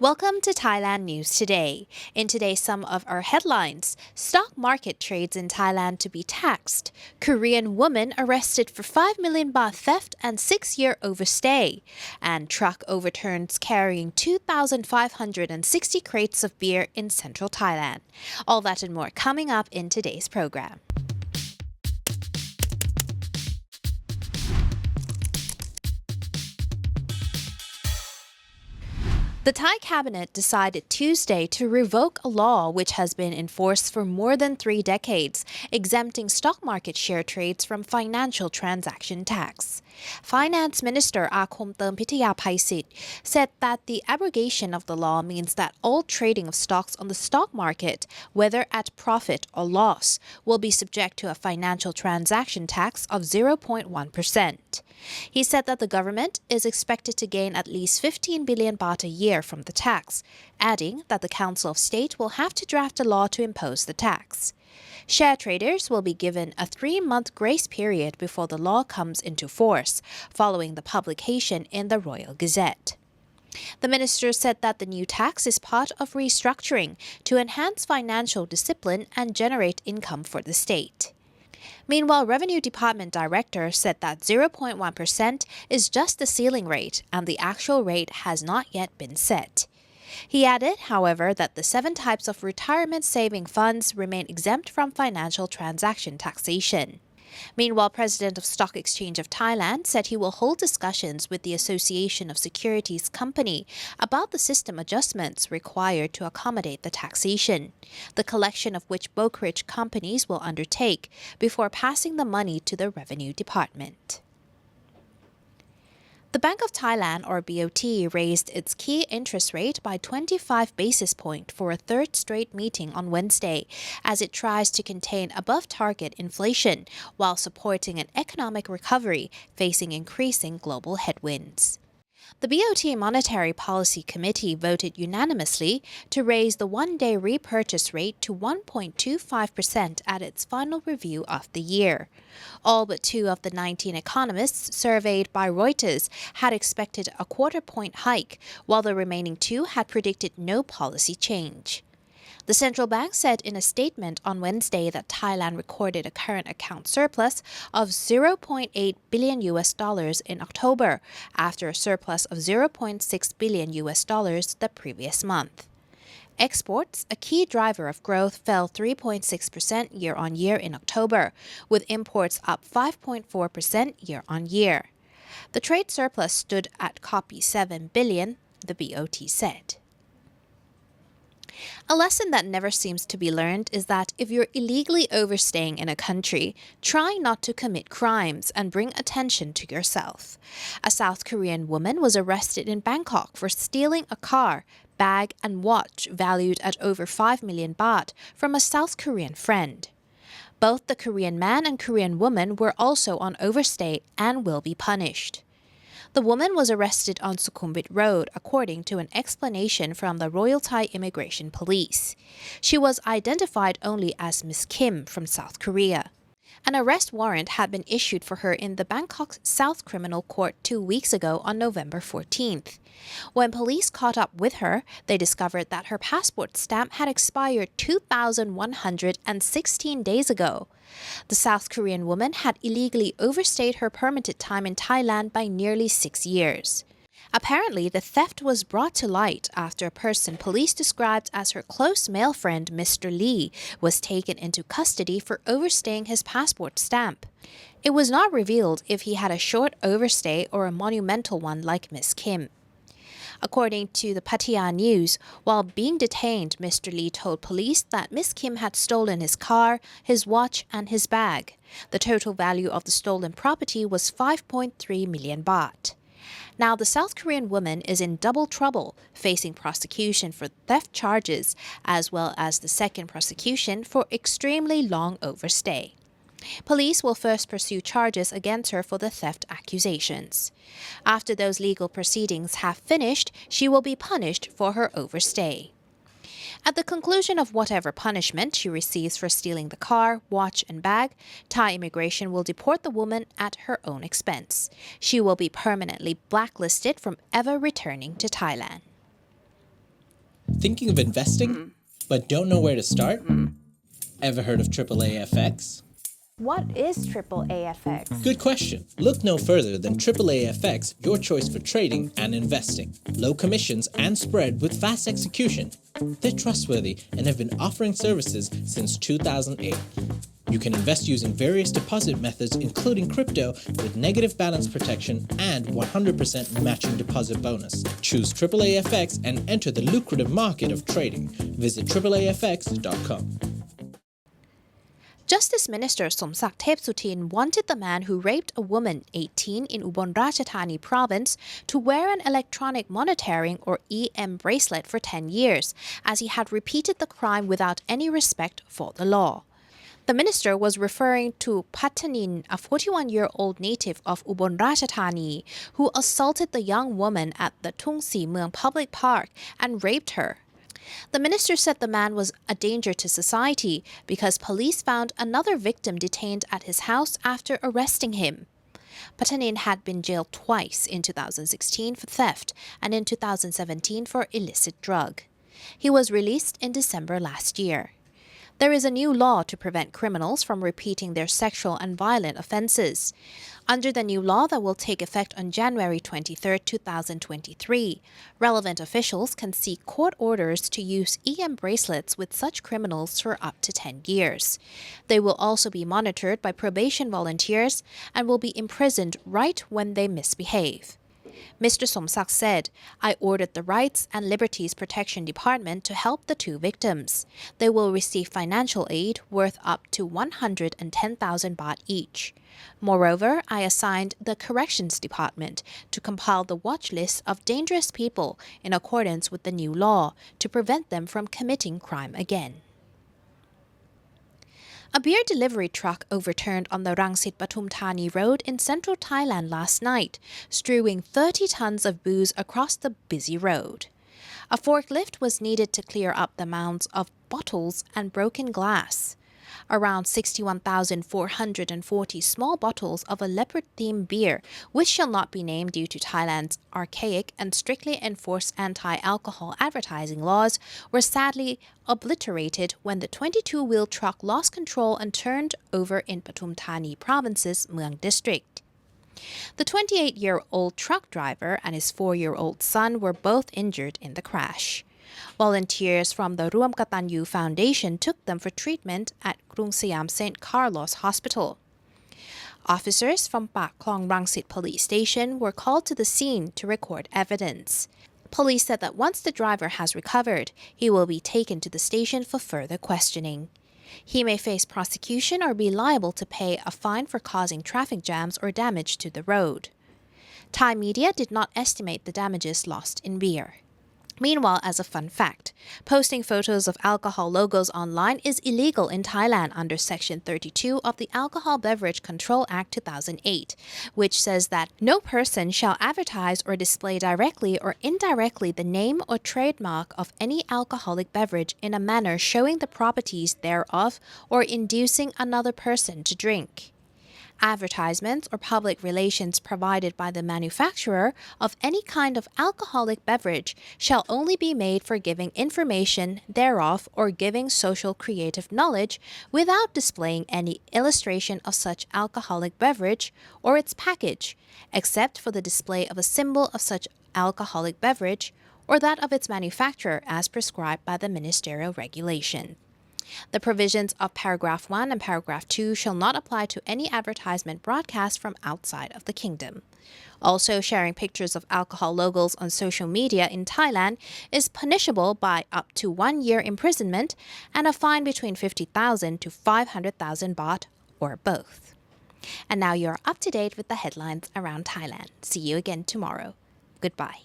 Welcome to Thailand News Today. In today's sum of our headlines, stock market trades in Thailand to be taxed, Korean woman arrested for 5 million baht theft and 6-year overstay, and truck overturns carrying 2,560 crates of beer in central Thailand. All that and more coming up in today's program. The Thai cabinet decided Tuesday to revoke a law which has been in force for more than 3 decades, exempting stock market share trades from financial transaction tax. Finance Minister Akhom Pithayaphaisit said that the abrogation of the law means that all trading of stocks on the stock market, whether at profit or loss, will be subject to a financial transaction tax of 0.1%. He said that the government is expected to gain at least 15 billion baht a year from the tax, adding that the Council of State will have to draft a law to impose the tax. Share traders will be given a 3-month grace period before the law comes into force, following the publication in the Royal Gazette. The minister said that the new tax is part of restructuring to enhance financial discipline and generate income for the state. Meanwhile, Revenue Department Director said that 0.1% is just the ceiling rate and the actual rate has not yet been set. He added, however, that the 7 types of retirement saving funds remain exempt from financial transaction taxation. Meanwhile, President of Stock Exchange of Thailand said he will hold discussions with the Association of Securities Company about the system adjustments required to accommodate the taxation, the collection of which brokerage companies will undertake before passing the money to the Revenue Department. The Bank of Thailand, or BOT, raised its key interest rate by 25 basis points for a 3rd straight meeting on Wednesday, as it tries to contain above-target inflation while supporting an economic recovery facing increasing global headwinds. The BOT Monetary Policy Committee voted unanimously to raise the one-day repurchase rate to 1.25% at its final review of the year. All but 2 of the 19 economists surveyed by Reuters had expected a quarter-point hike, while the remaining 2 had predicted no policy change. The central bank said in a statement on Wednesday that Thailand recorded a current account surplus of $0.8 billion in October, after a surplus of $0.6 billion the previous month. Exports, a key driver of growth, fell 3.6% year-on-year in October, with imports up 5.4% year-on-year. The trade surplus stood at 7 billion, the BOT said. A lesson that never seems to be learned is that if you're illegally overstaying in a country, try not to commit crimes and bring attention to yourself. A South Korean woman was arrested in Bangkok for stealing a car, bag, and watch valued at over 5 million baht from a South Korean friend. Both the Korean man and Korean woman were also on overstay and will be punished. The woman was arrested on Sukhumvit Road, according to an explanation from the Royal Thai Immigration Police. She was identified only as Miss Kim from South Korea. An arrest warrant had been issued for her in the Bangkok South Criminal Court 2 weeks ago on November 14th. When police caught up with her, they discovered that her passport stamp had expired 2,116 days ago. The South Korean woman had illegally overstayed her permitted time in Thailand by nearly 6 years. Apparently, the theft was brought to light after a person police described as her close male friend, Mr. Lee, was taken into custody for overstaying his passport stamp. It was not revealed if he had a short overstay or a monumental one like Miss Kim. According to the Thailand News, while being detained, Mr. Lee told police that Miss Kim had stolen his car, his watch, and his bag. The total value of the stolen property was 5.3 million baht. Now, the South Korean woman is in double trouble, facing prosecution for theft charges, as well as the second prosecution for extremely long overstay. Police will first pursue charges against her for the theft accusations. After those legal proceedings have finished, she will be punished for her overstay. At the conclusion of whatever punishment she receives for stealing the car, watch, and bag, Thai immigration will deport the woman at her own expense. She will be permanently blacklisted from ever returning to Thailand. Thinking of investing, but don't know where to start? Ever heard of AAAFX? What is AAAFX? Good question. Look no further than AAAFX, your choice for trading and investing. Low commissions and spread with fast execution. They're trustworthy and have been offering services since 2008. You can invest using various deposit methods, including crypto, with negative balance protection and 100% matching deposit bonus. Choose AAAFX and enter the lucrative market of trading. Visit AAAFX.com. Justice Minister Somsak Thepsutin wanted the man who raped a woman 18 in Ubon Ratchathani province to wear an electronic monitoring or EM bracelet for 10 years, as he had repeated the crime without any respect for the law. The minister was referring to Pattanin, a 41-year-old native of Ubon Ratchathani, who assaulted the young woman at the Tung Si Mueang public park and raped her. The minister said the man was a danger to society because police found another victim detained at his house after arresting him. Pattanin had been jailed twice, in 2016 for theft and in 2017 for illicit drug. He was released in December last year. There is a new law to prevent criminals from repeating their sexual and violent offenses. Under the new law that will take effect on January 23, 2023, relevant officials can seek court orders to use EM bracelets with such criminals for up to 10 years. They will also be monitored by probation volunteers and will be imprisoned right when they misbehave. Mr. Somsak said, "I ordered the Rights and Liberties Protection Department to help the two victims. They will receive financial aid worth up to 110,000 baht each. Moreover, I assigned the Corrections Department to compile the watch list of dangerous people in accordance with the new law to prevent them from committing crime again." A beer delivery truck overturned on the Rangsit-Pathum Thani road in central Thailand last night, strewing 30 tons of booze across the busy road. A forklift was needed to clear up the mounds of bottles and broken glass. Around 61,440 small bottles of a leopard-themed beer, which shall not be named due to Thailand's archaic and strictly enforced anti-alcohol advertising laws, were sadly obliterated when the 22-wheel truck lost control and turned over in Pathum Thani Province's Mueang district. The 28-year-old truck driver and his 4-year-old son were both injured in the crash. Volunteers from the Ruam Katanyu Foundation took them for treatment at Krung Siam St. Carlos Hospital. Officers from Pak Klong Rangsit Police Station were called to the scene to record evidence. Police said that once the driver has recovered, he will be taken to the station for further questioning. He may face prosecution or be liable to pay a fine for causing traffic jams or damage to the road. Thai media did not estimate the damages lost in beer. Meanwhile, as a fun fact, posting photos of alcohol logos online is illegal in Thailand under Section 32 of the Alcohol Beverage Control Act 2008, which says that no person shall advertise or display directly or indirectly the name or trademark of any alcoholic beverage in a manner showing the properties thereof or inducing another person to drink. Advertisements or public relations provided by the manufacturer of any kind of alcoholic beverage shall only be made for giving information thereof or giving social creative knowledge without displaying any illustration of such alcoholic beverage or its package, except for the display of a symbol of such alcoholic beverage or that of its manufacturer as prescribed by the ministerial regulation. The provisions of Paragraph 1 and Paragraph 2 shall not apply to any advertisement broadcast from outside of the kingdom. Also, sharing pictures of alcohol logos on social media in Thailand is punishable by up to 1 year imprisonment and a fine between 50,000 to 500,000 baht, or both. And now you're up to date with the headlines around Thailand. See you again tomorrow. Goodbye.